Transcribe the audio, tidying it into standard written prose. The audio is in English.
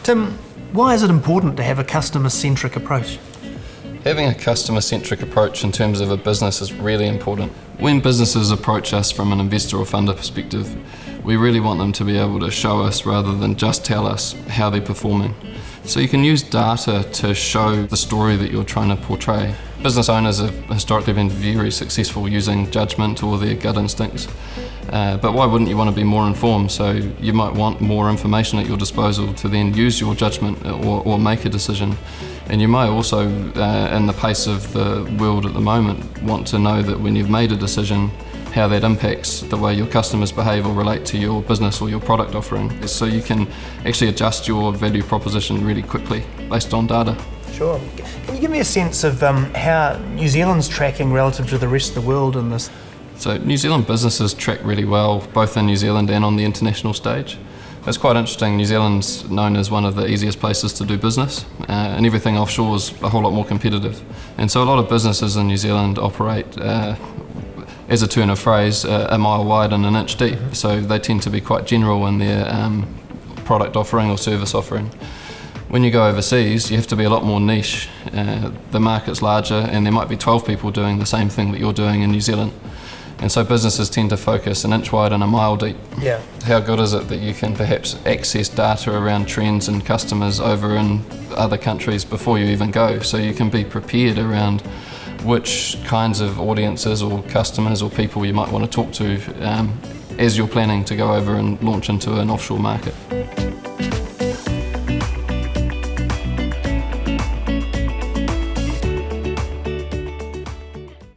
Tim, why is it important to have a customer-centric approach? Having a customer-centric approach in terms of a business is really important. When businesses approach us from an investor or funder perspective, we really want them to be able to show us rather than just tell us how they're performing. So you can use data to show the story that you're trying to portray. Business owners have historically been very successful using judgment or their gut instincts. But why wouldn't you want to be more informed? So you might want more information at your disposal to then use your judgment or make a decision. And you might also, in the pace of the world at the moment, want to know that when you've made a decision, how that impacts the way your customers behave or relate to your business or your product offering. So you can actually adjust your value proposition really quickly based on data. Sure. Can you give me a sense of how New Zealand's tracking relative to the rest of the world in this? So New Zealand businesses track really well, both in New Zealand and on the international stage. It's quite interesting. New Zealand's known as one of the easiest places to do business, and everything offshore is a whole lot more competitive. And so a lot of businesses in New Zealand operate, as a turn of phrase, a mile wide and an inch deep. So they tend to be quite general in their product offering or service offering. When you go overseas, you have to be a lot more niche. The market's larger, and there might be 12 people doing the same thing that you're doing in New Zealand. And so businesses tend to focus an inch wide and a mile deep. Yeah. How good is it that you can perhaps access data around trends and customers over in other countries before you even go, so you can be prepared around which kinds of audiences or customers or people you might want to talk to as you're planning to go over and launch into an offshore market.